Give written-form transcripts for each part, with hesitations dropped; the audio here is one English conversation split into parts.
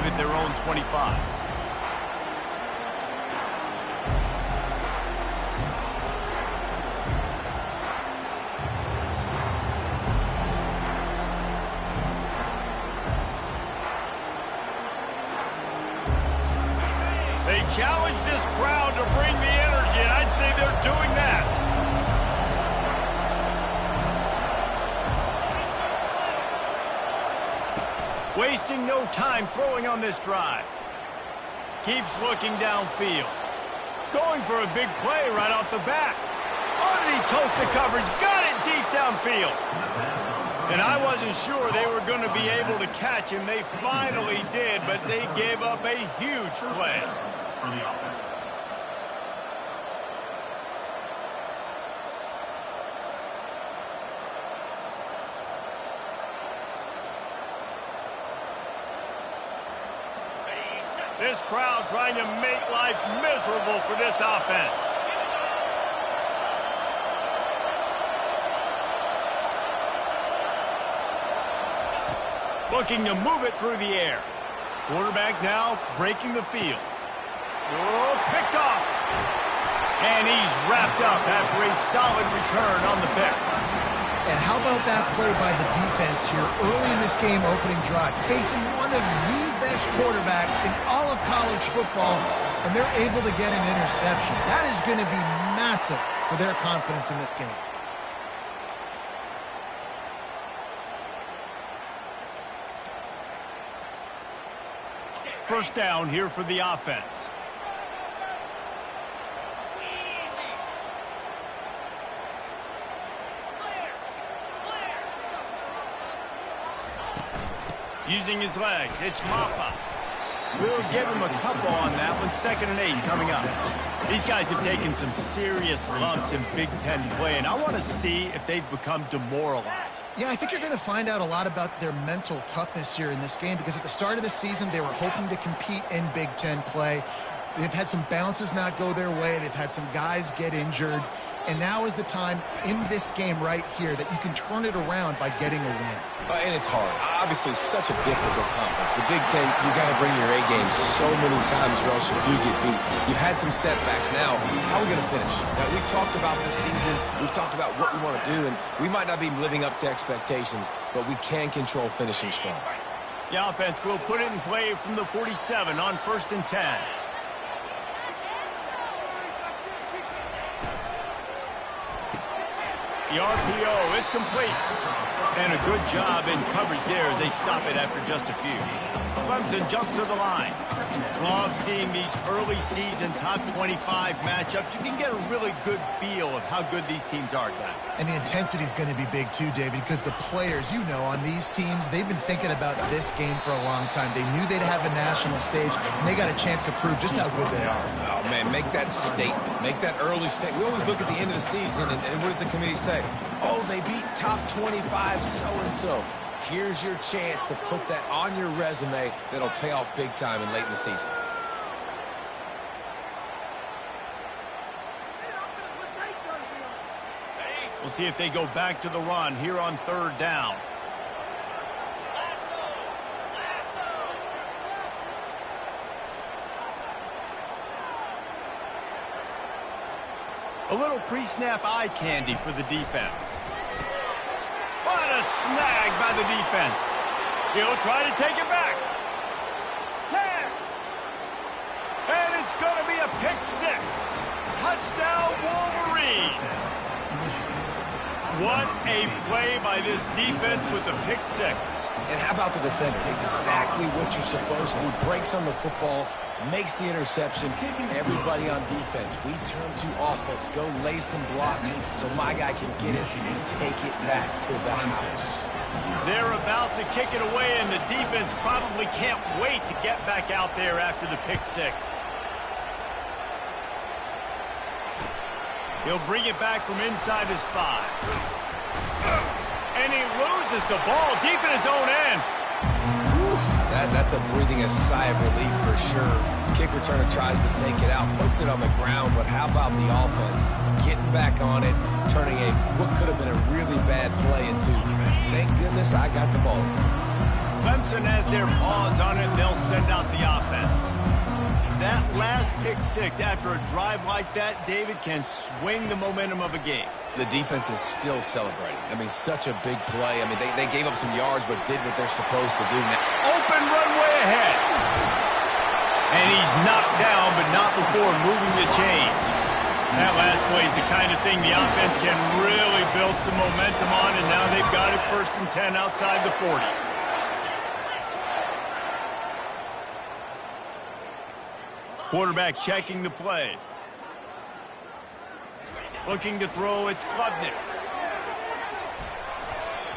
drive at their own 25. They challenge this crowd to bring the energy, and I'd say they're doing that. Wasting no time throwing on this drive. Keeps looking downfield. Going for a big play right off the bat. Oh, did he toast the coverage? Got it deep downfield. And I wasn't sure they were going to be able to catch him. They finally did, but they gave up a huge play. For the offense. This crowd trying to make life miserable for this offense. Looking to move it through the air. Quarterback now breaking the field. Oh, picked off. And he's wrapped up after a solid return on the pick. And how about that play by the defense here early in this game opening drive, facing one of the best quarterbacks in all of college football, and they're able to get an interception. That is going to be massive for their confidence in this game. First down here for the offense. Using his legs, it's Maffa. We'll give him a couple on that one. 2nd and 8 coming up. These guys have taken some serious lumps in Big Ten play, and I want to see if they've become demoralized. Yeah, I think you're going to find out a lot about their mental toughness here in this game, because at the start of the season, they were hoping to compete in Big Ten play. They've had some bounces not go their way. They've had some guys get injured. And now is the time in this game right here that you can turn it around by getting a win. And it's hard. Obviously, such a difficult conference. The Big Ten, you got to bring your A game so many times or else you do get beat. You've had some setbacks. Now, how are we going to finish? Now, we've talked about this season. We've talked about what we want to do, and we might not be living up to expectations, but we can control finishing strong. The offense will put it in play from the 47 on 1st and 10. The RPO, it's complete. And a good job in coverage there as they stop it after just a few. Clemson jumps to the line. Love seeing these early season top 25 matchups. You can get a really good feel of how good these teams are, guys. And the intensity is going to be big too, David, because the players, you know, on these teams, they've been thinking about this game for a long time. They knew they'd have a national stage, and they got a chance to prove just how good they are. Oh, man, make that statement. Make that early statement. We always look at the end of the season, and what does the committee say? Oh, they beat top 25 so-and-so. Here's your chance to put that on your resume that'll pay off big time and late in the season. We'll see if they go back to the run here on 3rd down. A little pre-snap eye candy for the defense. What a snag by the defense. He'll try to take it back. 10. And it's going to be a pick 6. Touchdown, Wolverine. What a play by this defense with the pick 6. And how about the defender? Exactly what you're supposed to. Breaks on the football, makes the interception. Everybody on defense, we turn to offense. Go lay some blocks so my guy can get it and take it back to the house. They're about to kick it away, and the defense probably can't wait to get back out there after the pick 6. He'll bring it back from inside his 5. And he loses the ball deep in his own end. That's a breathing a sigh of relief for sure. Kick returner tries to take it out, puts it on the ground, but how about the offense getting back on it, turning what could have been a really bad play into, thank goodness I got the ball. Clemson has their paws on it, and they'll send out the offense. That last pick six after a drive like that, David, can swing the momentum of a game. The defense is still celebrating. I mean, such a big play. I mean, they gave up some yards, but did what they're supposed to do. Now, open runway ahead. And he's knocked down, but not before moving the chains. That last play is the kind of thing the offense can really build some momentum on, and now they've got it 1st and 10 outside the 40. Quarterback checking the play. Looking to throw, it's Klubnik.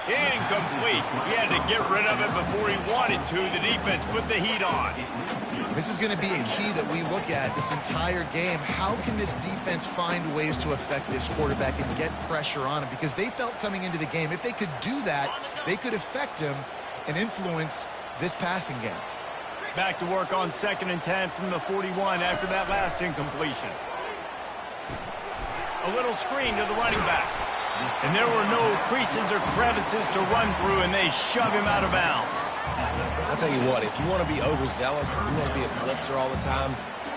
Incomplete. He had to get rid of it before he wanted to. The defense put the heat on. This is going to be a key that we look at this entire game. How can this defense find ways to affect this quarterback and get pressure on him? Because they felt coming into the game, if they could do that, they could affect him and influence this passing game. Back to work on 2nd and 10 from the 41 after that last incompletion. A little screen to the running back. And there were no creases or crevices to run through, and they shove him out of bounds. I'll tell you what, if you want to be overzealous, if you want to be a blitzer all the time,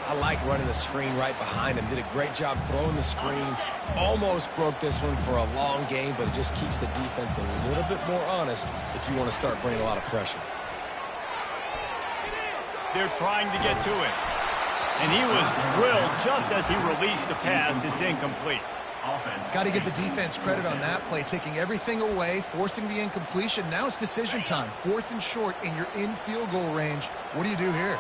I like running the screen right behind him. Did a great job throwing the screen. Almost broke this one for a long game, but it just keeps the defense a little bit more honest if you want to start bringing a lot of pressure. They're trying to get to him. And he was drilled just as he released the pass. It's incomplete. Got to give the defense credit on that play, taking everything away, forcing the incompletion. Now it's decision time. 4th and short, and you're in field goal range. What do you do here?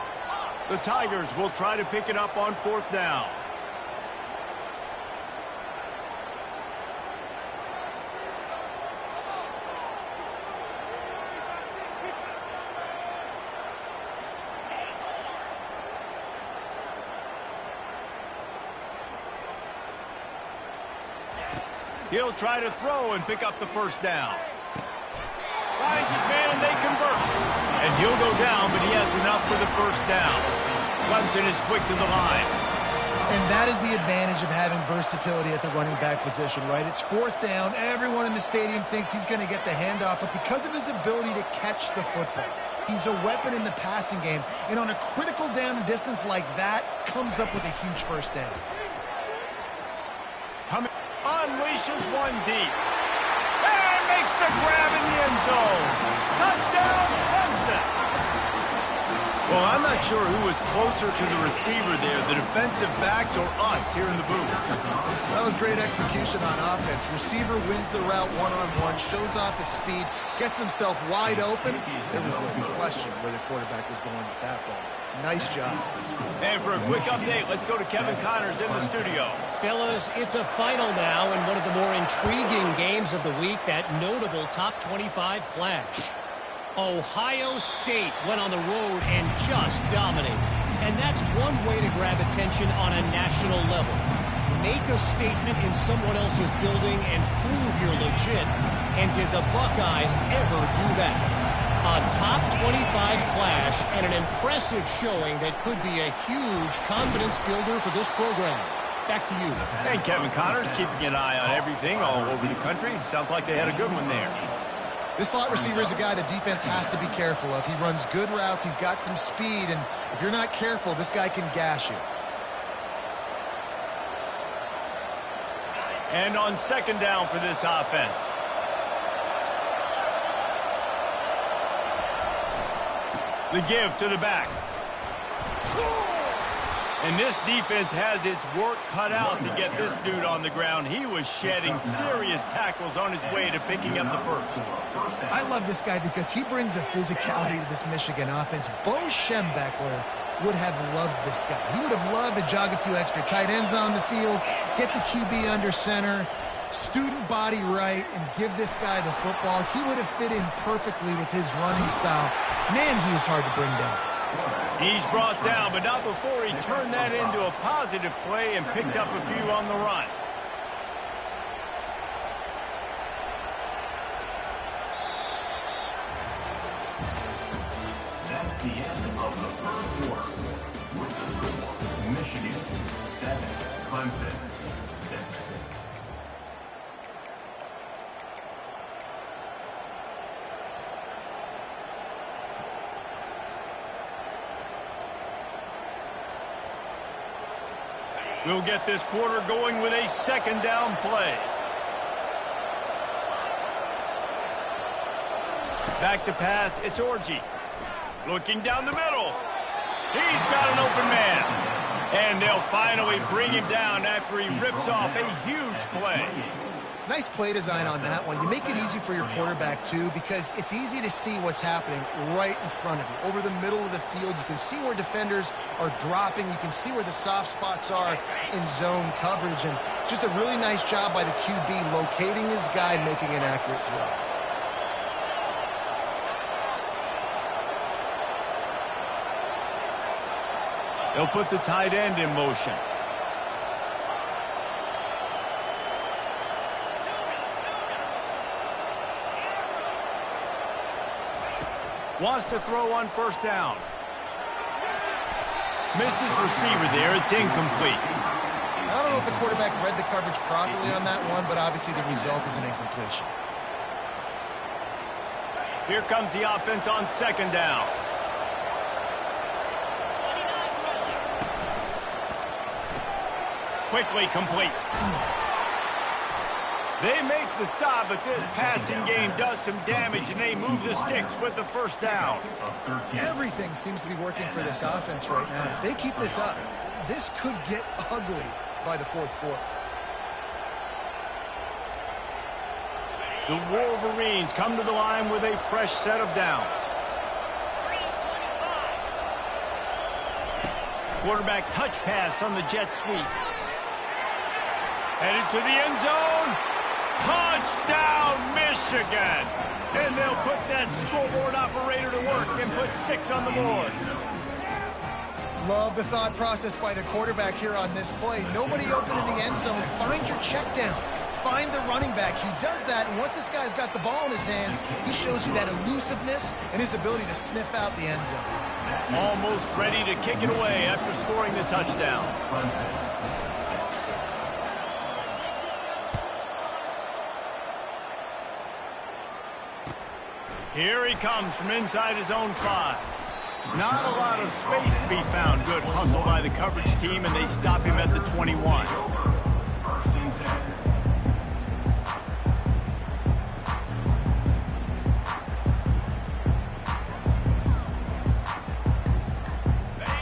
The Tigers will try to pick it up on 4th down. He'll try to throw and pick up the 1st down. Finds his man and they convert. And he'll go down, but he has enough for the 1st down. Clemson is quick to the line. And that is the advantage of having versatility at the running back position, right? It's 4th down. Everyone in the stadium thinks he's going to get the handoff, but because of his ability to catch the football, he's a weapon in the passing game. And on a critical down and distance like that, comes up with a huge 1st down. Unleashes one deep. And makes the grab in the end zone. Touchdown, Clemson. Well, I'm not sure who was closer to the receiver there, the defensive backs or us here in the booth. That was great execution on offense. Receiver wins the route one-on-one, shows off his speed, gets himself wide open. There was no question where the quarterback was going with that ball. Nice job. And for a quick update, let's go to Kevin Connors in the studio. Fellas, it's a final now in one of the more intriguing games of the week, that notable top 25 clash. Ohio State went on the road and just dominated. And that's one way to grab attention on a national level. Make a statement in someone else's building and prove you're legit. And did the Buckeyes ever do that? A top 25 clash and an impressive showing that could be a huge confidence builder for this program. Back to you. And Kevin Connors keeping an eye on everything all over the country. Sounds like they had a good one there. This slot receiver is a guy the defense has to be careful of. He runs good routes. He's got some speed, and if you're not careful, this guy can gash you. And on 2nd down for this offense. The give to the back. And this defense has its work cut out to get this dude on the ground. He was shedding serious tackles on his way to picking up the 1st. I love this guy because he brings a physicality to this Michigan offense. Bo Schembechler would have loved this guy. He would have loved to jog a few extra tight ends on the field, get the QB under center, student body right, and give this guy the football. He would have fit in perfectly with his running style. Man, he was hard to bring down. He's brought down, but not before he turned that into a positive play and picked up a few on the run. That's the end of the 1st quarter. With the score, Michigan 7, Clemson 6. We'll get this quarter going with a second down play. Back to pass, it's Orji. Looking down the middle. He's got an open man. And they'll finally bring him down after he rips off a huge play. Nice play design on that one. You make it easy for your quarterback, too, because it's easy to see what's happening right in front of you. Over the middle of the field, you can see where defenders are dropping. You can see where the soft spots are in zone coverage. And just a really nice job by the QB locating his guy and making an accurate throw. They'll put the tight end in motion. Wants to throw on first down. Missed his receiver there. It's incomplete. I don't know if the quarterback read the coverage properly on that one, but obviously the result is an incompletion. Here comes the offense on second down. Quickly complete. They make the stop, but this passing game does some damage, and they move the sticks with the first down. Everything seems to be working for this offense right now. If they keep this up, this could get ugly by the fourth quarter. The Wolverines come to the line with a fresh set of downs. Quarterback touch pass on the jet sweep. Headed to the end zone. Touchdown, Michigan! And they'll put that scoreboard operator to work and put 6 on the board. Love the thought process by the quarterback here on this play. Nobody open in the end zone. Find your check down. Find the running back. He does that, and once this guy's got the ball in his hands, he shows you that elusiveness and his ability to sniff out the end zone. Almost ready to kick it away after scoring the touchdown. Here he comes from inside his own 5. Not a lot of space to be found. Good hustle by the coverage team, and they stop him at the 21.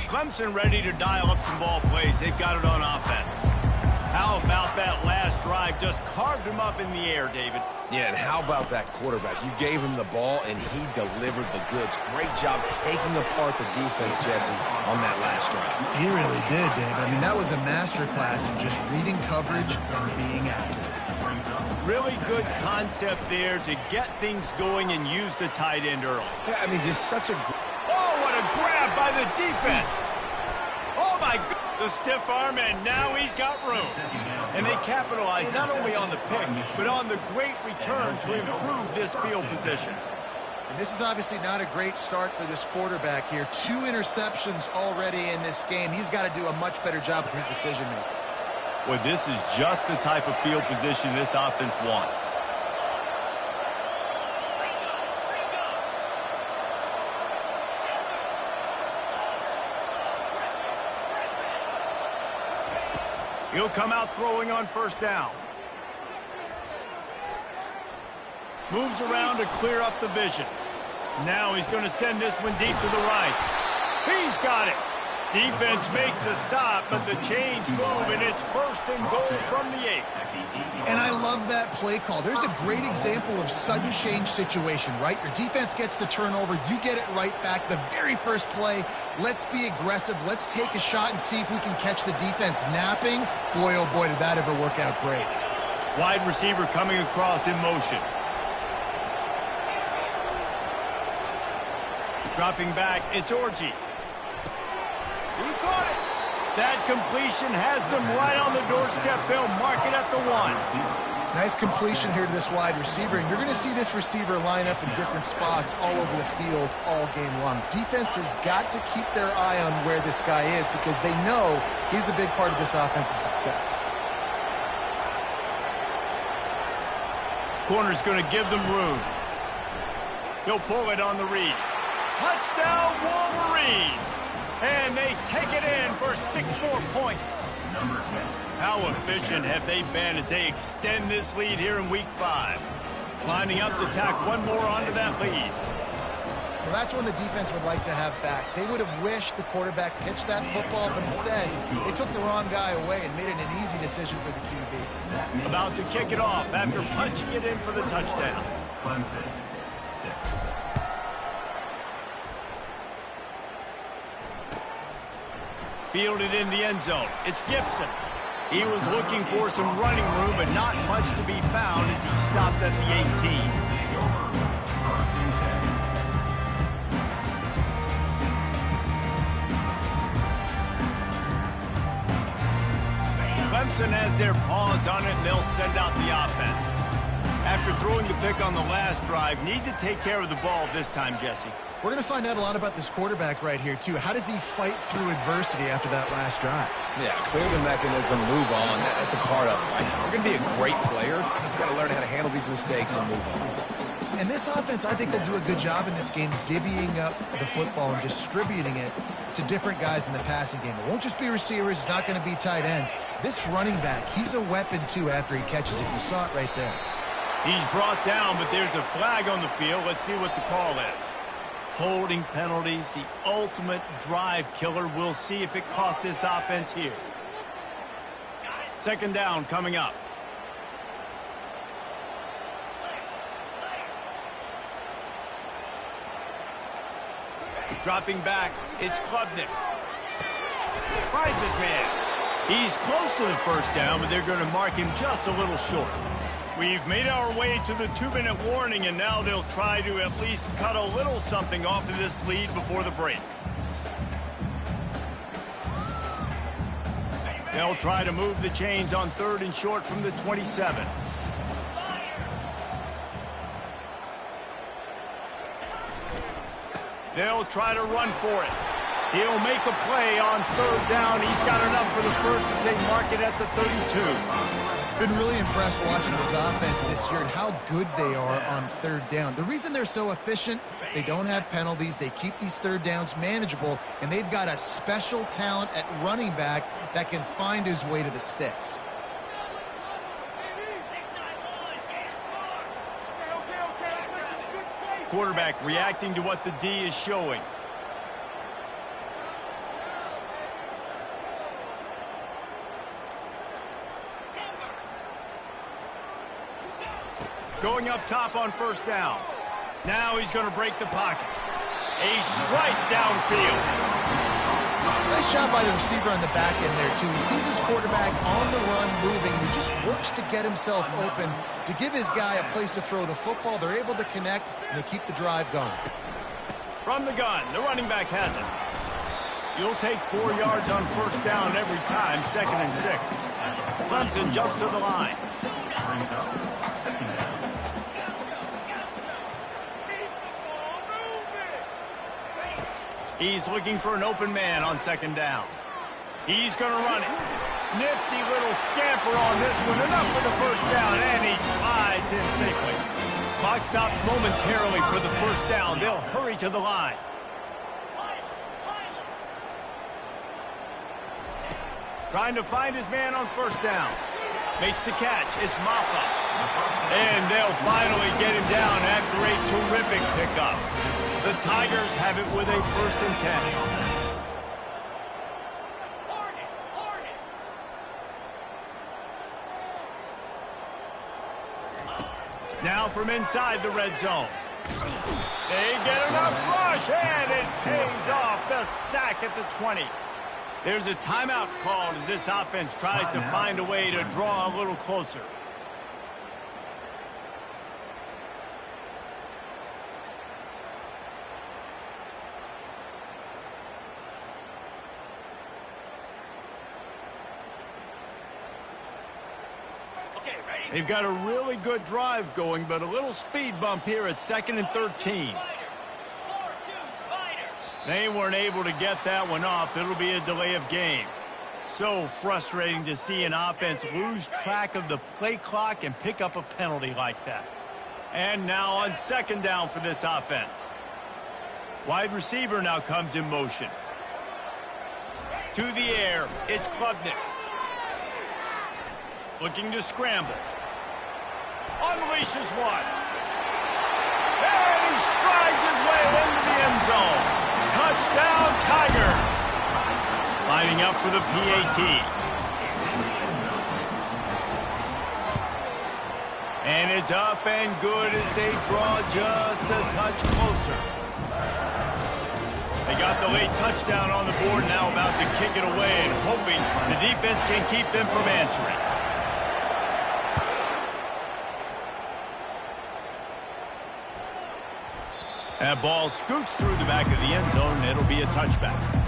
Clemson ready to dial up some ball plays. They've got it on offense. How about that last drive? Just carved him up in the air, David. Yeah, and how about that quarterback? You gave him the ball, and he delivered the goods. Great job taking apart the defense, Jesse, on that last drive. He really did, David. I mean, that was a masterclass in just reading coverage and being accurate. Really good concept there to get things going and use the tight end early. Yeah, I mean, just such a... Oh, what a grab by the defense. Oh, my God. The stiff arm, and now he's got room. And they capitalize not only on the pick, but on the great return to improve this field position. And this is obviously not a great start for this quarterback here. 2 interceptions already in this game. He's got to do a much better job with his decision-making. Well, this is just the type of field position this offense wants. He'll come out throwing on first down. Moves around to clear up the vision. Now he's going to send this one deep to the right. He's got it. Defense makes a stop, but the chains move, and it's first and goal from the 8. And I love that play call. There's a great example of sudden change situation, right? Your defense gets the turnover. You get it right back. The very first play, let's be aggressive. Let's take a shot and see if we can catch the defense napping. Boy, oh boy, did that ever work out great. Wide receiver coming across in motion. Dropping back, it's Orji. He caught it. That completion has them right on the doorstep. They'll mark it at the 1. Nice completion here to this wide receiver, and you're going to see this receiver line up in different spots all over the field all game long. Defense has got to keep their eye on where this guy is because they know he's a big part of this offense's success. Corner's going to give them room. He'll pull it on the read. Touchdown, Wolverines! And they take it in for 6 more points. Number 10. How efficient have they been as they extend this lead here in Week 5? Lining up to tack one more onto that lead. Well, that's when the defense would like to have back. They would have wished the quarterback pitched that football, but instead, they took the wrong guy away and made it an easy decision for the QB. About to kick it off after punching it in for the touchdown. Clemson, 6. Fielded in the end zone. It's Gibson. He was looking for some running room, but not much to be found as he stopped at the 18. Clemson has their paws on it, and they'll send out the offense. After throwing the pick on the last drive, need to take care of the ball this time, Jesse. We're going to find out a lot about this quarterback right here, too. How does he fight through adversity after that last drive? Yeah, clear the mechanism, move on. That's a part of it, right? If you're going to be a great player, you've got to learn how to handle these mistakes and move on. And this offense, I think they'll do a good job in this game divvying up the football and distributing it to different guys in the passing game. It won't just be receivers. It's not going to be tight ends. This running back, he's a weapon, too, after he catches it. You saw it right there. He's brought down, but there's a flag on the field. Let's see what the call is. Holding penalties, the ultimate drive killer. We'll see if it costs this offense here. Second down coming up. Dropping back, it's Klubnik. Finds his man. He's close to the first down, but they're going to mark him just a little short. We've made our way to the 2-minute warning, and now they'll try to at least cut a little something off of this lead before the break. They'll try to move the chains on 3rd and short from the 27. They'll try to run for it. He'll make a play on 3rd down. He's got enough for the first as they mark it at the 32. Been really impressed watching this offense this year and how good they are on 3rd down. The reason they're so efficient, they don't have penalties, they keep these 3rd downs manageable, and they've got a special talent at running back that can find his way to the sticks. Quarterback reacting to what the D is showing. Going up top on 1st down. Now he's going to break the pocket. A strike downfield. Nice job by the receiver on the back end there, too. He sees his quarterback on the run moving. He just works to get himself open, to give his guy a place to throw the football. They're able to connect, and they keep the drive going. From the gun, the running back has it. You'll take 4 yards on 1st down every time, 2nd and 6. Clemson jumps to the line. Brings up 2nd down. He's looking for an open man on 2nd down. He's going to run it. Nifty little scamper on this one. Enough for the 1st down, and he slides in safely. Clock stops momentarily for the 1st down. They'll hurry to the line. Trying to find his man on 1st down. Makes the catch. It's Maffa. And they'll finally get him down after a terrific pickup. The Tigers have it with a 1st and 10. Now from inside the red zone. They get enough rush, and it pays off. The sack at the 20. There's a timeout called as this offense tries to find a way to draw a little closer. They've got a really good drive going, but a little speed bump here at 2nd and 13. They weren't able to get that one off. It'll be a delay of game. So frustrating to see an offense lose track of the play clock and pick up a penalty like that. And now on 2nd down for this offense. Wide receiver now comes in motion. To the air, it's Klubnik. Looking to scramble. Unleashes one. And he strides his way into the end zone. Touchdown, Tiger. Lining up for the PAT. And it's up and good as they draw just a touch closer. They got the late touchdown on the board, now about to kick it away and hoping the defense can keep them from answering. That ball scoots through the back of the end zone, and it'll be a touchback.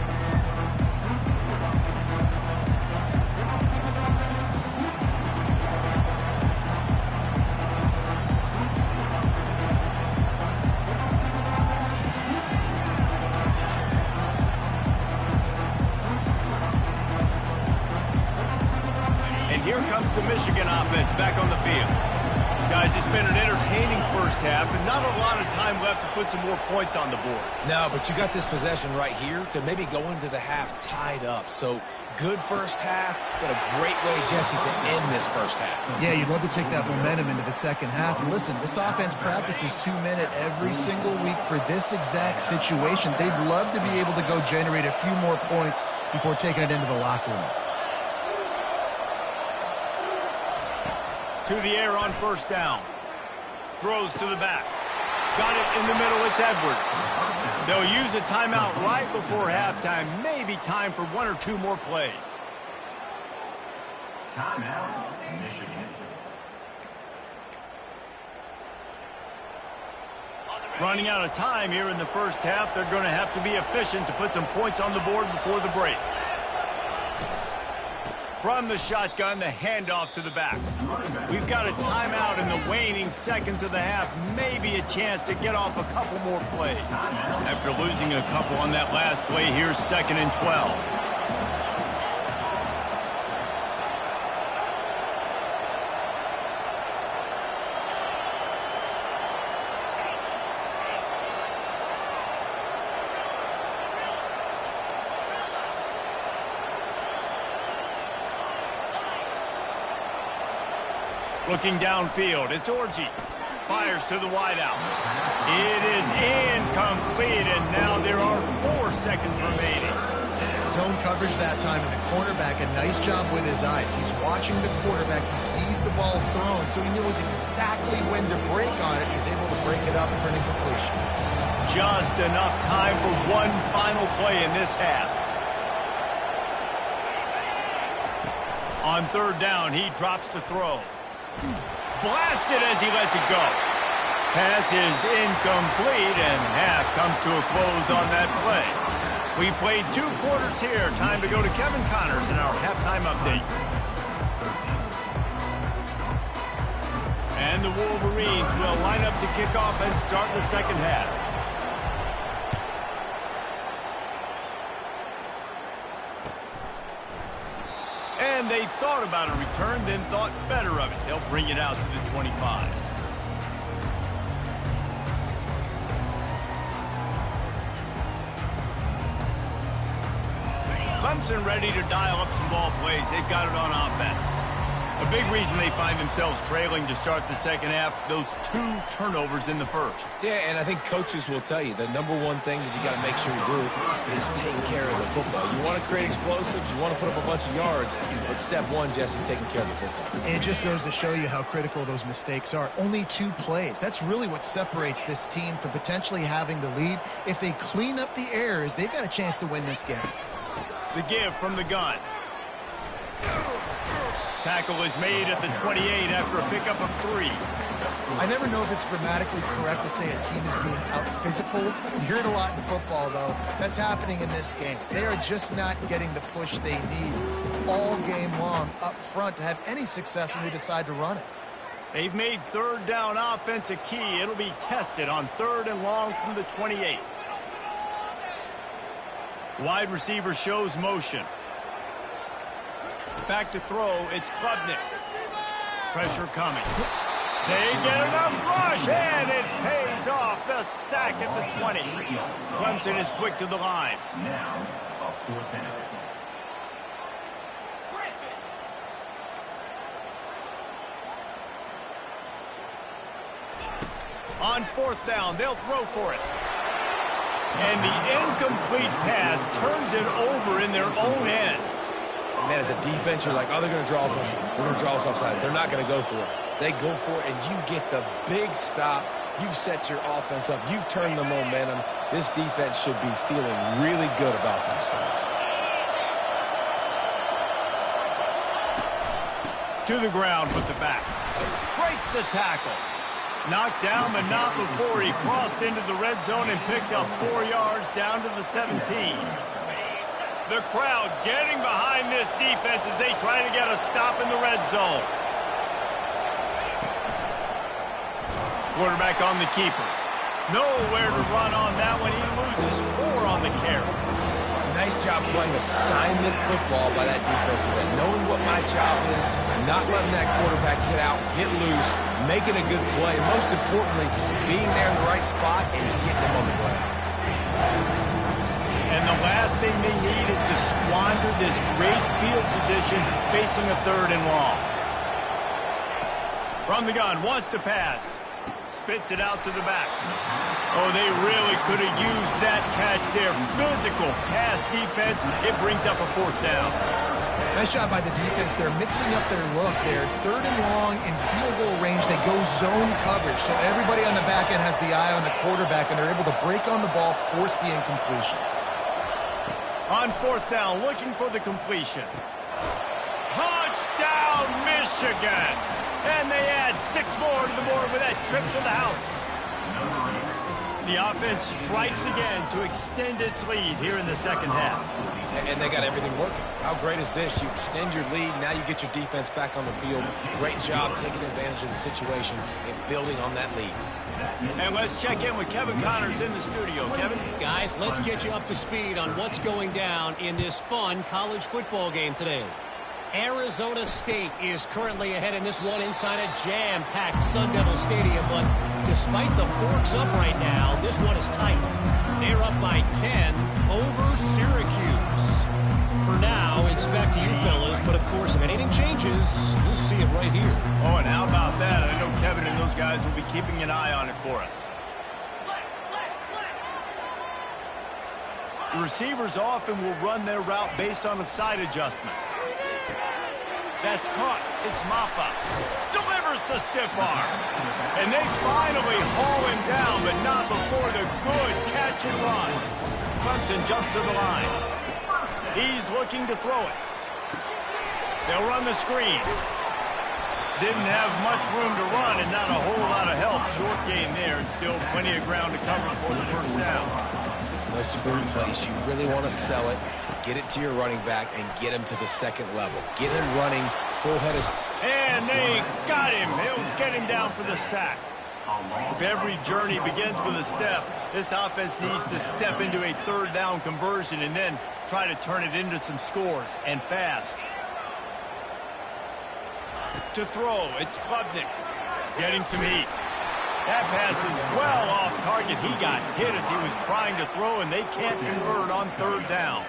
Here comes the Michigan offense back on the field. Guys, it's been an entertaining first half and not a lot of time left to put some more points on the board. No, but you got this possession right here to maybe go into the half tied up. So good first half, but a great way, Jesse, to end this first half. Yeah, you'd love to take that momentum into the second half. And listen, this offense practices 2-minute every single week for this exact situation. They'd love to be able to go generate a few more points before taking it into the locker room. To the air on first down. Throws to the back. Got it in the middle. It's Edwards. They'll use a timeout right before halftime. Maybe time for one or two more plays. Timeout, Michigan. Running out of time here in the first half. They're going to have to be efficient to put some points on the board before the break. From the shotgun, the handoff to the back. We've got a timeout in the waning seconds of the half. Maybe a chance to get off a couple more plays. After losing a couple on that last play, here's 2nd and 12. Looking downfield, it's Orji. Fires to the wideout. It is incomplete, and now there are 4 seconds remaining. Zone coverage that time, and the cornerback, a nice job with his eyes. He's watching the quarterback. He sees the ball thrown, so he knows exactly when to break on it. He's able to break it up for an incompletion. Just enough time for one final play in this half. On 3rd down, he drops to throw. Blasted as he lets it go. Pass is incomplete, and half comes to a close on that play. We played 2 quarters here. Time to go to Kevin Connors in our halftime update. And the Wolverines will line up to kick off and start the second half. And they thought about a return, then thought better of it. They'll bring it out to the 25. Clemson ready to dial up some ball plays. They've got it on offense. A big reason they find themselves trailing to start the second half, those 2 turnovers in the first. Yeah, and I think coaches will tell you the #1 thing that you got to make sure you do is taking care of the football. You want to create explosives, you want to put up a bunch of yards, but step 1, Jesse, taking care of the football. And it just goes to show you how critical those mistakes are. Only 2 plays. That's really what separates this team from potentially having the lead. If they clean up the errors, they've got a chance to win this game. The give from the gun. Tackle is made at the 28 after a pickup of 3. I never know if it's grammatically correct to say a team is being out-physicaled. You hear it a lot in football, though. That's happening in this game. They are just not getting the push they need all game long up front to have any success when they decide to run it. They've made 3rd down offense a key. It'll be tested on 3rd and long from the 28. Wide receiver shows motion. Back to throw, it's Klubnik. Pressure coming. They get enough rush, and it pays off. The sack at the 20. Clemson is quick to the line. Now, a 4th down. On 4th down, they'll throw for it. And the incomplete pass turns it over in their own end. Man, as a defense, you're like, oh, they're going to draw us offside. We're going to draw us offside. They're not going to go for it. They go for it, and you get the big stop. You've set your offense up. You've turned the momentum. This defense should be feeling really good about themselves. To the ground with the back. Breaks the tackle. Knocked down, but not before he crossed into the red zone and picked up 4 yards down to the 17. The crowd getting behind this defense as they try to get a stop in the red zone. Quarterback on the keeper. Nowhere to run on that one. He loses 4 on the carry. Nice job playing assignment football by that defensive end. Knowing what my job is, not letting that quarterback get out, get loose, making a good play, and most importantly, being there in the right spot and getting him on the ground. And the last thing they need is to squander this great field position facing a 3rd and long. From the gun, wants to pass. Spits it out to the back. Oh, they really could have used that catch there. Physical pass defense. It brings up a 4th down. Nice job by the defense. They're mixing up their look. They're 3rd and long in field goal range. They go zone coverage. So everybody on the back end has the eye on the quarterback, and they're able to break on the ball, force the incompletion. On 4th down, looking for the completion. Touchdown, Michigan! And they add 6 more to the board with that trip to the house. The offense strikes again to extend its lead here in the 2nd half. And they got everything working. How great is this? You extend your lead, now you get your defense back on the field. Great job taking advantage of the situation and building on that lead. And let's check in with Kevin Connors in the studio. Kevin? Guys, let's get you up to speed on what's going down in this fun college football game today. Arizona State is currently ahead in this one inside a jam-packed Sun Devil Stadium, but despite the forks up right now, this one is tight. They're up by 10 over Syracuse. For now, it's back to you fellas, but of course, if anything changes, you'll see it right here. Oh, and how about that? I know Kevin and those guys will be keeping an eye on it for us. The receivers often will run their route based on a side adjustment. That's caught. It's Maffa. Delivers the stiff arm. And they finally haul him down, but not before the good catch and run. Clemson jumps to the line. He's looking to throw it. They'll run the screen. Didn't have much room to run and not a whole lot of help. Short game there and still plenty of ground to cover for the 1st down. The screen plays, you really want to sell it, get it to your running back, and get him to the 2nd level. Get him running, full head of... And they got him. They'll get him down for the sack. If every journey begins with a step, this offense needs to step into a 3rd down conversion and then try to turn it into some scores, and fast. To throw, it's Klubnik. Getting some heat. That pass is well off target. He got hit as he was trying to throw, and they can't convert on 3rd down.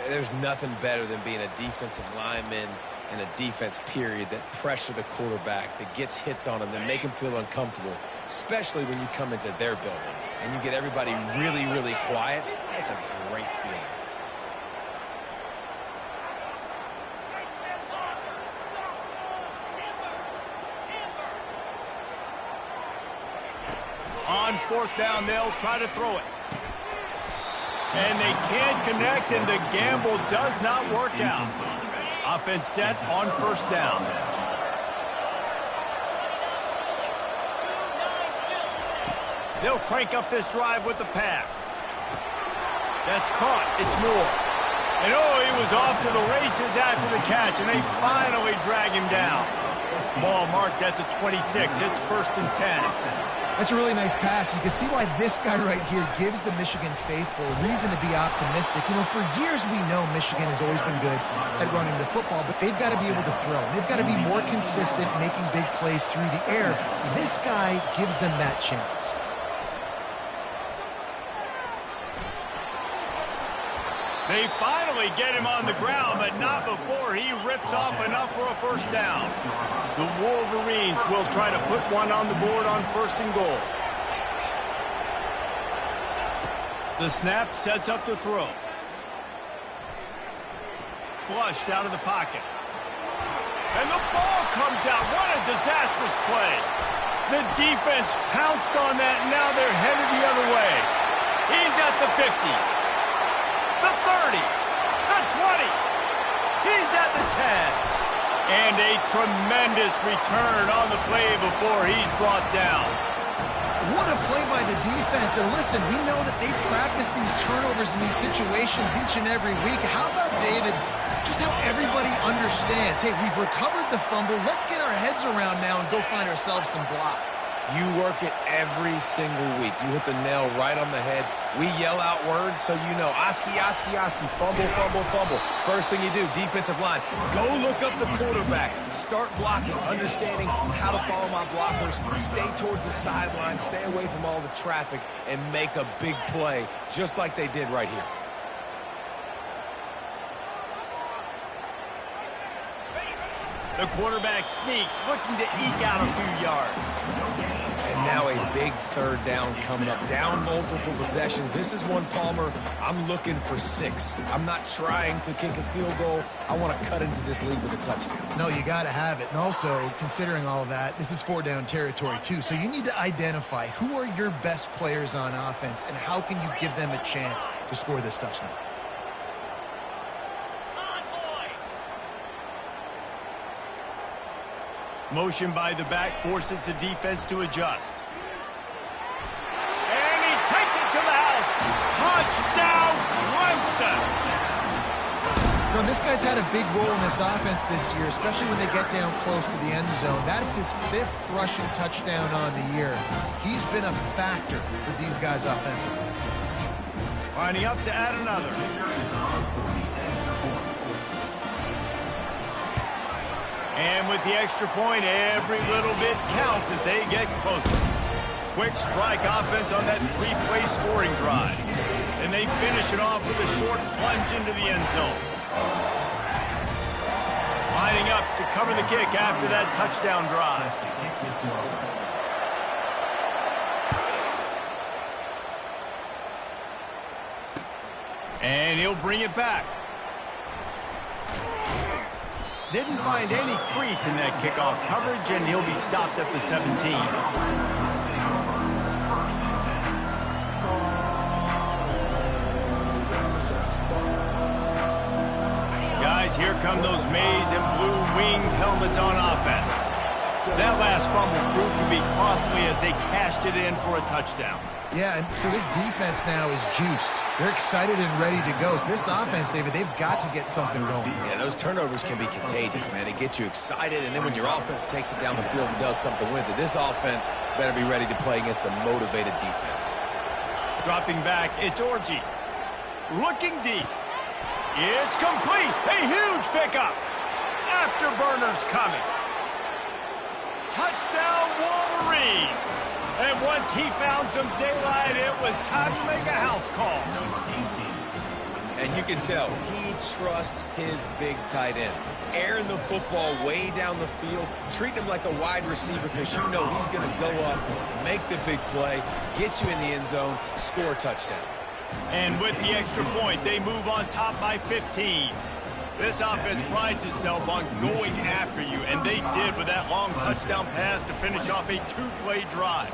There's nothing better than being a defensive lineman and a defense period that pressure the quarterback, that gets hits on him, that make him feel uncomfortable, especially when you come into their building and you get everybody really, really quiet. That's a great feeling. On 4th down, they'll try to throw it. And they can't connect, and the gamble does not work out. Offense set on 1st down. They'll crank up this drive with the pass. That's caught. It's Moore. And oh, he was off to the races after the catch, and they finally drag him down. Ball marked at the 26. It's 1st and 10. That's a really nice pass. You can see why this guy right here gives the Michigan faithful reason to be optimistic. You know, for years we know Michigan has always been good at running the football, but they've got to be able to throw. They've got to be more consistent, making big plays through the air. This guy gives them that chance. They finally get him on the ground, but not before he rips off enough for a first down. The Wolverines will try to put one on the board on 1st and goal. The snap sets up the throw. Flushed out of the pocket. And the ball comes out. What a disastrous play. The defense pounced on that, and now they're headed the other way. He's at the 50. The 30. The 20. He's at the 10. And a tremendous return on the play before he's brought down. What a play by the defense. And listen, we know that they practice these turnovers in these situations each and every week. How about, David, just how everybody understands, hey, we've recovered the fumble. Let's get our heads around now and go find ourselves some blocks. You work it every single week. You hit the nail right on the head. We yell out words so you know. Oski, Oski, Oski. Fumble, fumble, fumble. First thing you do, defensive line. Go look up the quarterback. Start blocking, understanding how to follow my blockers. Stay towards the sideline. Stay away from all the traffic and make a big play just like they did right here. The quarterback sneak, looking to eke out a few yards. And now a big 3rd down coming up. Down multiple possessions. This is one, Palmer, I'm looking for 6. I'm not trying to kick a field goal. I want to cut into this lead with a touchdown. No, you got to have it. And also, considering all of that, this is 4-down territory too. So you need to identify who are your best players on offense and how can you give them a chance to score this touchdown. Motion by the back forces the defense to adjust. And he takes it to the house. Touchdown, Clemson! You know, this guy's had a big role in this offense this year, especially when they get down close to the end zone. That's his 5th rushing touchdown on the year. He's been a factor for these guys offensively. Lining up to add another. And with the extra point, every little bit counts as they get closer. Quick strike offense on that 3-play scoring drive. And they finish it off with a short plunge into the end zone. Lining up to cover the kick after that touchdown drive. And he'll bring it back. Didn't find any crease in that kickoff coverage, and he'll be stopped at the 17. Guys, here come those maize and blue winged helmets on offense. That last fumble proved to be costly as they cashed it in for a touchdown. Yeah, and so this defense now is juiced. They're excited and ready to go. So this offense, David, they've got to get something going. Yeah, those turnovers can be contagious, man. They get you excited, and then when your offense takes it down the field and does something with it, this offense better be ready to play against a motivated defense. Dropping back, it's Orji. Looking deep. It's complete. A huge pickup. Afterburners coming. Touchdown, Wolverines. And once he found some daylight, it was time to make a house call. And you can tell he trusts his big tight end. Airing the football way down the field, treat him like a wide receiver because you know he's going to go up, make the big play, get you in the end zone, score a touchdown. And with the extra point, they move on top by 15. This offense prides itself on going after you, and they did with that long touchdown pass to finish off a 2-play drive.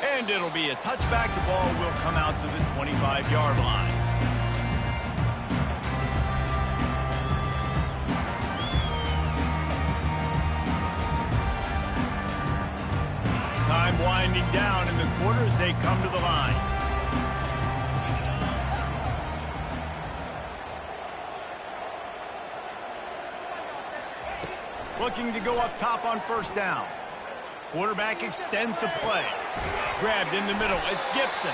And it'll be a touchback. The ball will come out to the 25-yard line. Time winding down in the quarter as they come to the line. Looking to go up top on 1st down. Quarterback extends the play. Grabbed in the middle. It's Gibson.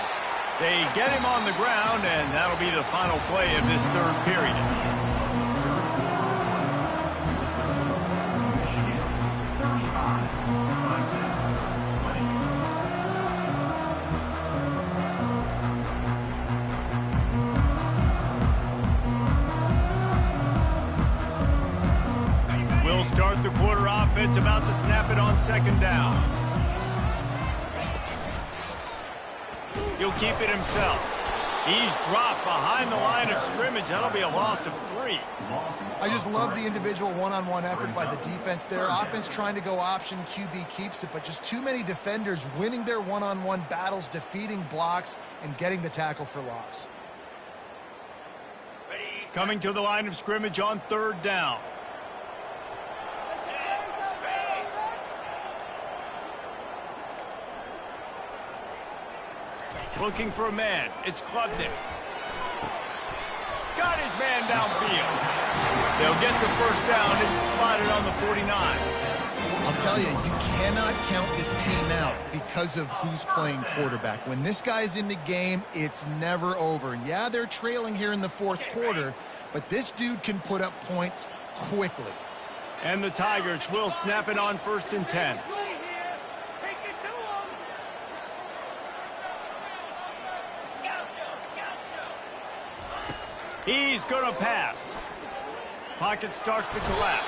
They get him on the ground, and that'll be the final play of this 3rd period. defense about to snap it on second down. He'll keep it himself. He's dropped behind the line of scrimmage. That'll be a loss of 3. I just love the individual one-on-one effort by the defense there. Offense trying to go option, QB keeps it, but just too many defenders winning their one-on-one battles, defeating blocks, and getting the tackle for loss. Coming to the line of scrimmage on third down. Looking for a man. It's Klubnik. Got his man downfield. They'll get the first down. It's spotted on the 49. I'll tell you, you cannot count this team out because of who's playing quarterback. When this guy's in the game, it's never over. Yeah, they're trailing here in the fourth quarter, but this dude can put up points quickly. And the Tigers will snap it on 1st and 10. He's going to pass. Pocket starts to collapse.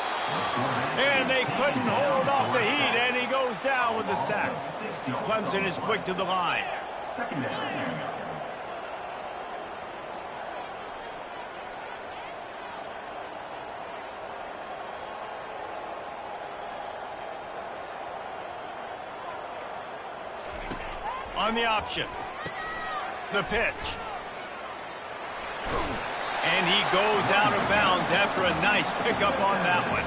And they couldn't hold off the heat, and he goes down with the sack. Clemson is quick to the line. Second down. On the option. The pitch. And he goes out of bounds after a nice pickup on that one.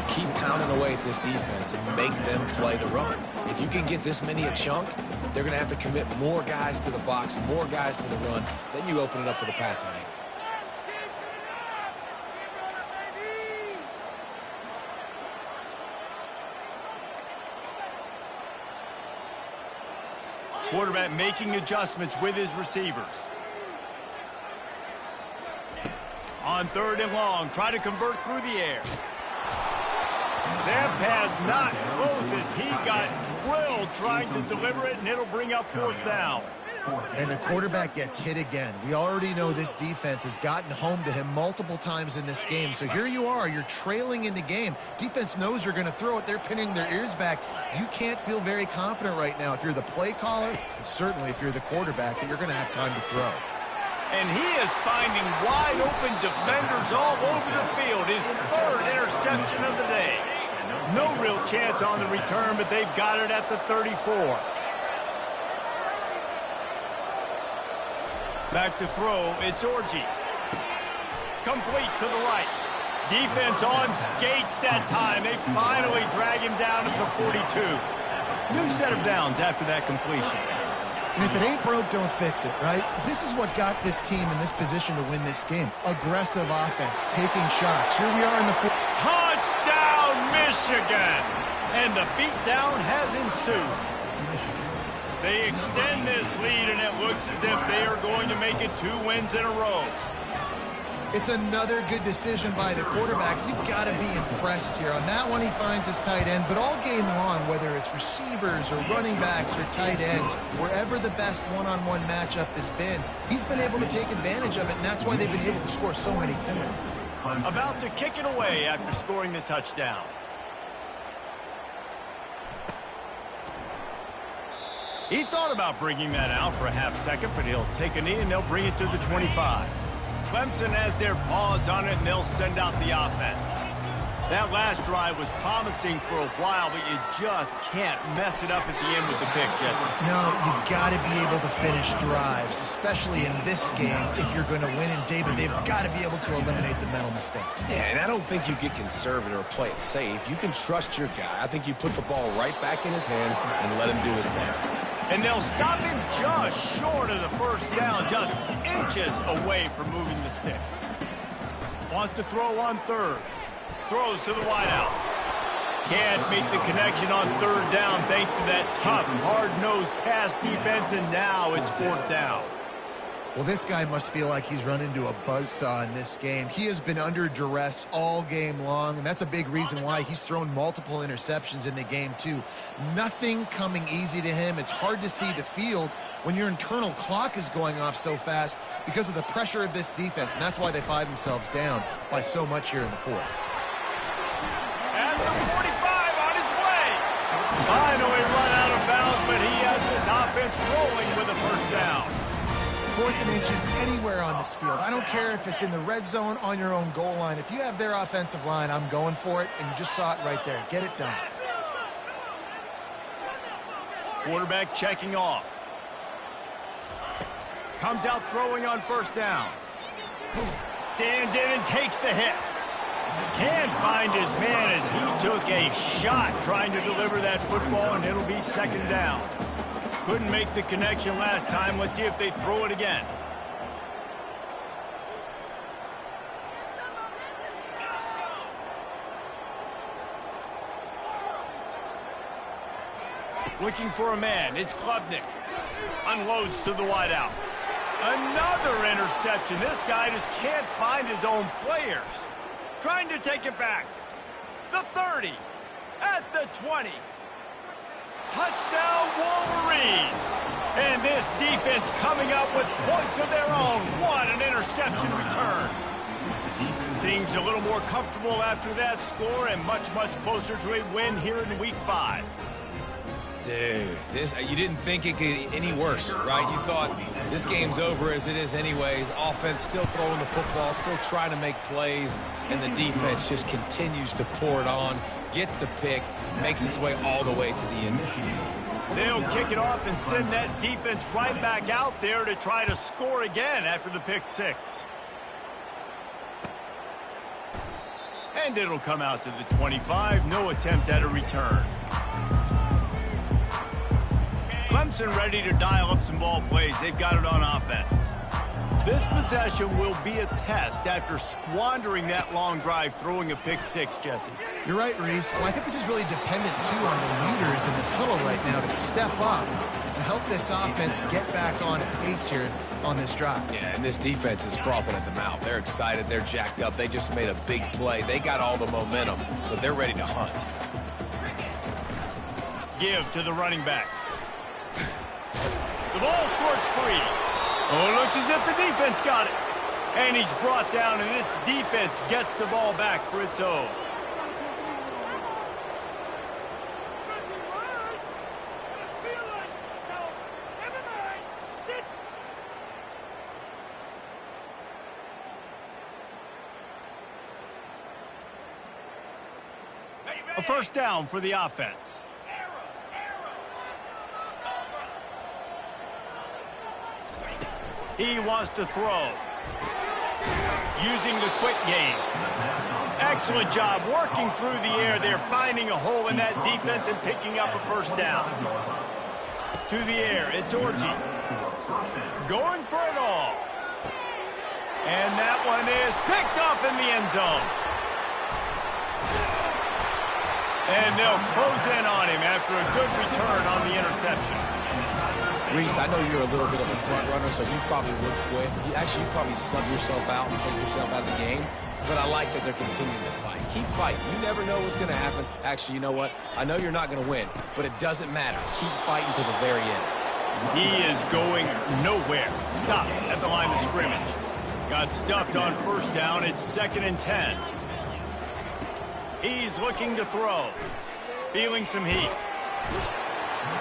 Keep pounding away at this defense and make them play the run. If you can get this many a chunk, they're going to have to commit more guys to the box, more guys to the run. Then you open it up for the passing game. Quarterback making adjustments with his receivers. On 3rd and long, try to convert through the air. That pass not close as he got drilled trying to deliver it, and it'll bring up 4th down. And the quarterback gets hit again. We already know this defense has gotten home to him multiple times in this game. So here you are, you're trailing in the game. Defense knows you're going to throw it. They're pinning their ears back. You can't feel very confident right now if you're the play caller, and certainly if you're the quarterback, that you're going to have time to throw. And he is finding wide open defenders all over the field. His 3rd interception of the day. No real chance on the return, but they've got it at the 34. Back to throw, it's Orji. Complete to the right. Defense on skates that time. They finally drag him down at the 42. New set of downs after that completion. And if it ain't broke, don't fix it, right? This is what got this team in this position to win this game. Aggressive offense, taking shots. Here we are in the fourth. Touchdown, Michigan! And the beatdown has ensued. They extend this lead, and it looks as if they are going to make it 2 wins in a row. It's another good decision by the quarterback. You've got to be impressed here. On that one, he finds his tight end, but all game long, whether it's receivers or running backs or tight ends, wherever the best one-on-one matchup has been, he's been able to take advantage of it, and that's why they've been able to score so many points. About to kick it away after scoring the touchdown. He thought about bringing that out for a half second, but he'll take a knee and they'll bring it to the 25. Clemson has their paws on it, and they'll send out the offense. That last drive was promising for a while, but you just can't mess it up at the end with the pick, Jesse. No, you've got to be able to finish drives, especially in this game if you're going to win. And, David, they've got to be able to eliminate the mental mistakes. Yeah, and I don't think you get conservative or play it safe. You can trust your guy. I think you put the ball right back in his hands and let him do his thing. And they'll stop him just short of the first down, just inches away from moving the sticks. Wants to throw on 3rd. Throws to the wideout. Can't make the connection on 3rd down thanks to that tough, hard-nosed pass defense, and now it's 4th down. Well, this guy must feel like he's run into a buzzsaw in this game. He has been under duress all game long, and that's a big reason why he's thrown multiple interceptions in the game, too. Nothing coming easy to him. It's hard to see the field when your internal clock is going off so fast because of the pressure of this defense, and that's why they find themselves down by so much here in the 4th. And the 45 Finally run out of bounds, but he has this offense rolling with a first down. 4th and inches anywhere on this field. I don't care if it's in the red zone, on your own goal line. If you have their offensive line, I'm going for it, and you just saw it right there. Get it done. Quarterback checking off. Comes out throwing on first down. Stands in and takes the hit. Can't find his man as he took a shot trying to deliver that football, and it'll be second down. Couldn't make the connection last time. Let's see if they throw it again. Looking for a man. It's Klubnik. Unloads to the wideout. Another interception. This guy just can't find his own players. Trying to take it back. The 30. At the 20. Touchdown Wolverines. And this defense coming up with points of their own. What an interception return. Things a little more comfortable after that score and much, much closer to a win here in Week 5. Dude, you didn't think it could get any worse, right? You thought this game's over as it is anyways. Offense still throwing the football, still trying to make plays, and the defense just continues to pour it on, gets the pick, makes its way all the way to the end zone. They'll kick it off and send that defense right back out there to try to score again after the pick six. And it'll come out to the 25. No attempt at a return. Clemson ready to dial up some ball plays. They've got it on offense. This possession will be a test after squandering that long drive throwing a pick six, Jesse. You're right, Reese. Well, I think this is really dependent, too, on the leaders in this huddle right now to step up and help this offense get back on pace here on this drive. Yeah, and this defense is frothing at the mouth. They're excited. They're jacked up. They just made a big play. They got all the momentum, so they're ready to hunt. Give to the running back. The ball squirts free. Oh, it looks as if the defense got it. And he's brought down, and this defense gets the ball back for its own. A first down for the offense. He wants to throw. Using the quick game. Excellent job working through the air. They're finding a hole in that defense and picking up a first down. To the air, it's Orji. Going for it all. And that one is picked off in the end zone. And they'll close in on him after a good return on the interception. Reese, I know you're a little bit of a front runner, so you probably would quit. You probably sub yourself out and take yourself out of the game. But I like that they're continuing to fight. Keep fighting. You never know what's going to happen. Actually, you know what? I know you're not going to win, but it doesn't matter. Keep fighting to the very end. He is going nowhere. Stop at the line of scrimmage. Got stuffed on first down. It's 2nd and 10. He's looking to throw. Feeling some heat.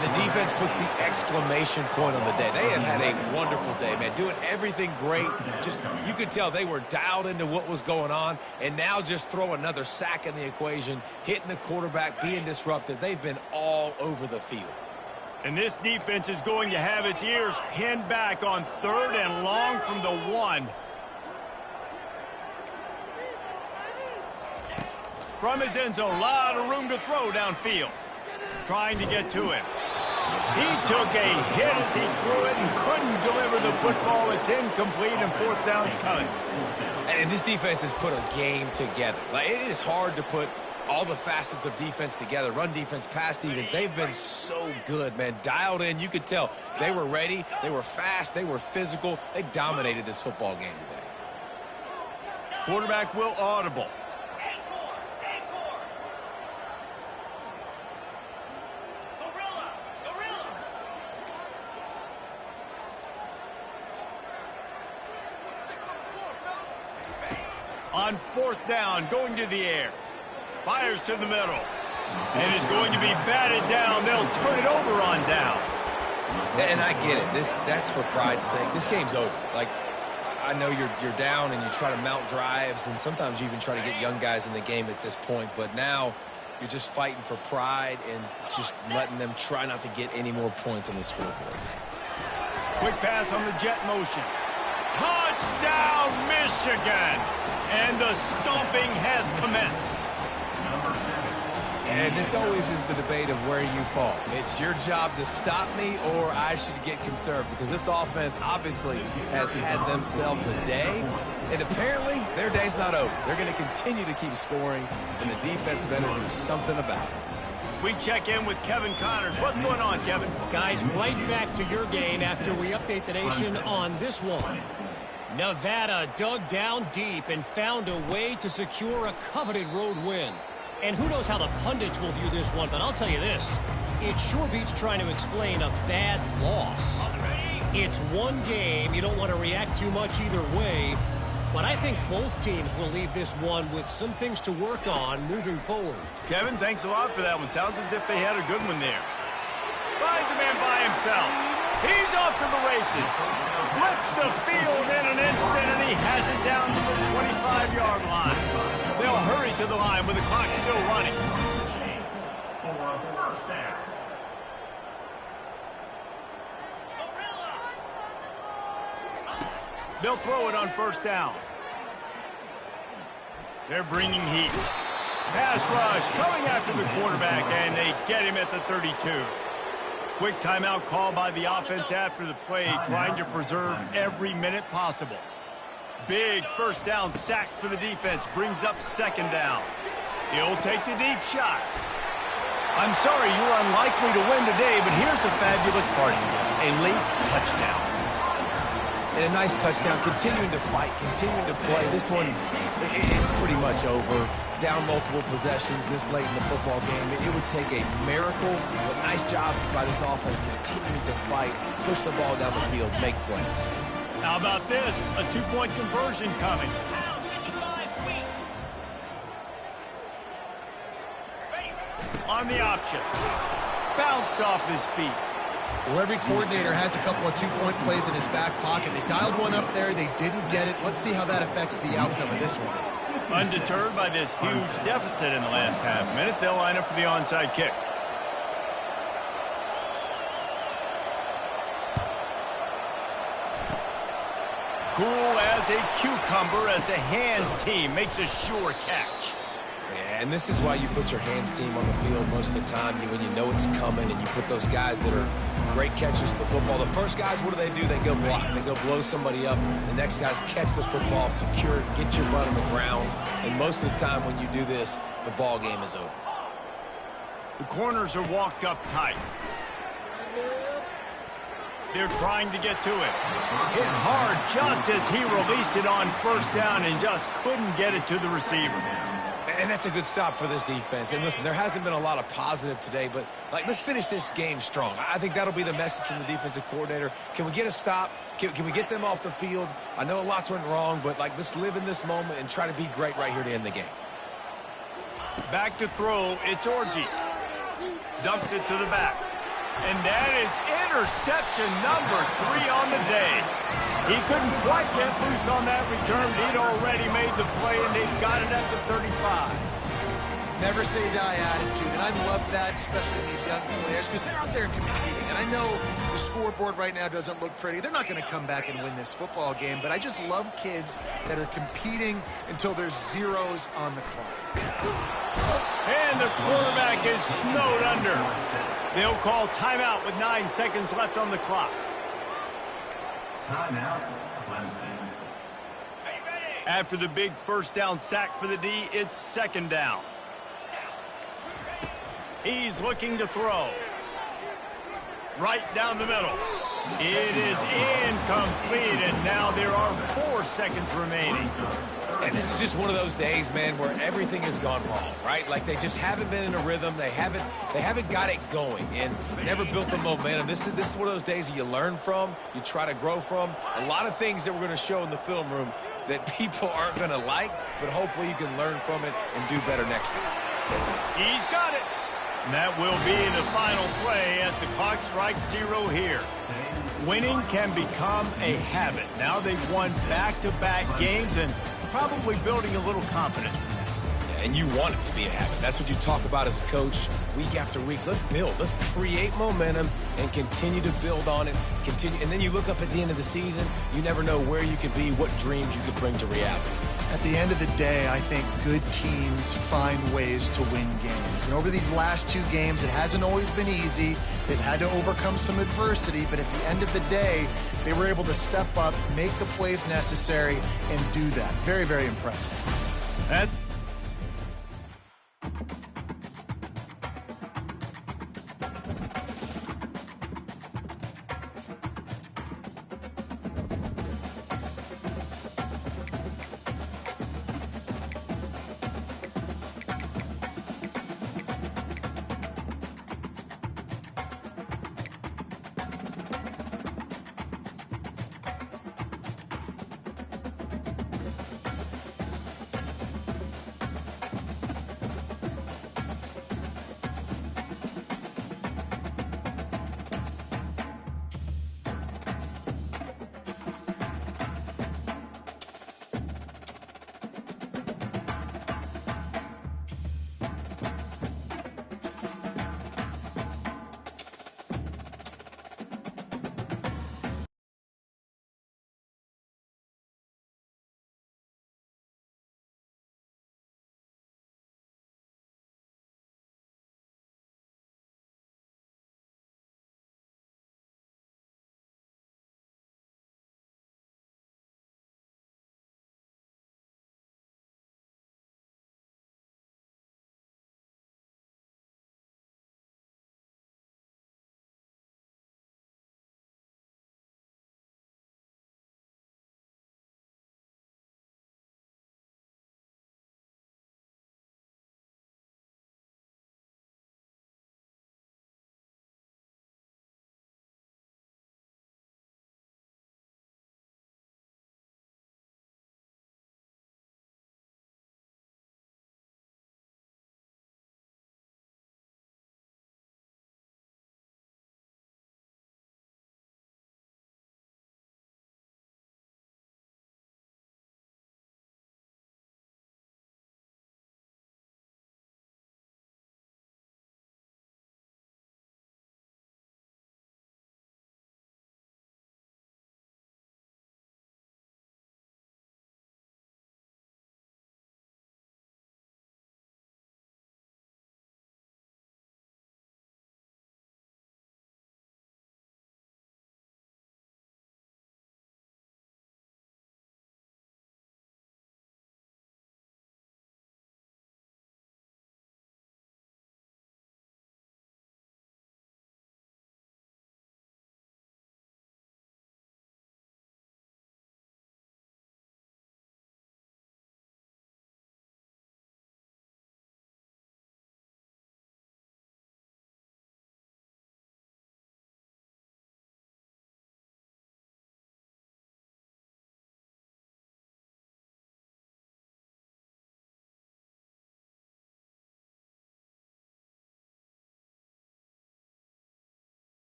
The defense puts the exclamation point on the day. They have had a wonderful day, man. Doing everything great. Just, you could tell they were dialed into what was going on. And now just throw another sack in the equation. Hitting the quarterback, being disruptive. They've been all over the field. And this defense is going to have its ears pinned back on 3rd and long from the 1. From his end zone, a lot of room to throw downfield. Trying to get to him. He took a hit as he threw it and couldn't deliver the football. It's incomplete and 4th down's coming. And this defense has put a game together. Like, it is hard to put all the facets of defense together. Run defense, pass defense. They've been so good, man. Dialed in. You could tell they were ready. They were fast. They were physical. They dominated this football game today. Quarterback will audible. On 4th down, going to the air. Fires to the middle. And it's going to be batted down. They'll turn it over on downs. And I get it. That's for pride's sake. This game's over. Like, I know you're down and you try to mount drives, and sometimes you even try to get young guys in the game at this point. But now you're just fighting for pride and just letting them try not to get any more points on the scoreboard. Quick pass on the jet motion. Touchdown, Michigan! And the stomping has commenced. And this always is the debate of where you fall. It's your job to stop me, or I should get conserved, because this offense obviously has had themselves a day, and apparently their day's not over. They're going to continue to keep scoring, and the defense better do something about it. We check in with Kevin Connors. What's going on, Kevin? Guys, right back to your game after we update the nation on this one. Nevada dug down deep and found a way to secure a coveted road win. And who knows how the pundits will view this one, but I'll tell you this. It sure beats trying to explain a bad loss. It's one game. You don't want to react too much either way. But I think both teams will leave this one with some things to work on moving forward. Kevin, thanks a lot for that one. Sounds as if they had a good one there. Finds a man by himself. He's off to the races. Flips the field in an instant, and he has it down to the 25-yard line. They'll hurry to the line with the clock still running. For a first down. They'll throw it on first down. They're bringing heat. Pass rush coming after the quarterback, and they get him at the 32. Quick timeout call by the offense after the play, trying to preserve every minute possible. Big first down sack for the defense, brings up second down. He'll take the deep shot. I'm sorry, you're unlikely to win today, but here's a fabulous parting gift, a late touchdown. And a nice touchdown, continuing to fight, continuing to play. This one, it's pretty much over. Down multiple possessions this late in the football game. It would take a miracle, but nice job by this offense continuing to fight, push the ball down the field, make plays. How about this? A two-point conversion coming. On the option. Bounced off his feet. Well, every coordinator has a couple of two-point plays in his back pocket. They dialed one up there. They didn't get it. Let's see how that affects the outcome of this one. Undeterred by this huge deficit in the last half minute, they'll line up for the onside kick. Cool as a cucumber as the hands team makes a sure catch. Yeah, and this is why you put your hands team on the field most of the time when you know it's coming, and you put those guys that are great catchers of the football. The first guys, what do? They go block. They go blow somebody up. The next guys catch the football, secure it, get your butt on the ground. And most of the time when you do this, the ball game is over. The corners are walked up tight. They're trying to get to it. Hit hard just as he released it on first down and just couldn't get it to the receiver. And that's a good stop for this defense. And listen, there hasn't been a lot of positive today, but let's finish this game strong. I think that'll be the message from the defensive coordinator. Can we get a stop? Can we get them off the field? I know lots went wrong, but let's live in this moment and try to be great right here to end the game. Back to throw, it's Orji. Dumps it to the back. And that is interception number 3 on the day. He couldn't quite get loose on that return. He'd already made the play, and they've got it at the 35. Never say die attitude, and I love that, especially these young players, because they're out there competing. And I know the scoreboard right now doesn't look pretty. They're not going to come back and win this football game, but I just love kids that are competing until there's zeros on the clock. And the quarterback is snowed under. They'll call timeout with 9 seconds left on the clock. Timeout, Clemson. After the big first down sack for the D, it's second down. He's looking to throw. Right down the middle. It is incomplete, and now there are 4 seconds remaining. And this is just one of those days, man, where everything has gone wrong, right? Like they just haven't been in a rhythm. They haven't got it going, and never built the momentum. This is one of those days that you learn from, you try to grow from. A lot of things that we're going to show in the film room that people aren't going to like, but hopefully you can learn from it and do better next time. He's got it. And that will be the final play as the clock strikes 0 here. Winning can become a habit. Now they've won back-to-back games and probably building a little confidence in that. Yeah, and you want it to be a habit. That's what you talk about as a coach week after week. Let's build. Let's create momentum and continue to build on it. And then you look up at the end of the season, you never know where you could be, what dreams you could bring to reality. At the end of the day, I think good teams find ways to win games. And over these last 2 games, it hasn't always been easy. They've had to overcome some adversity, but at the end of the day, they were able to step up, make the plays necessary, and do that. Very, very impressive.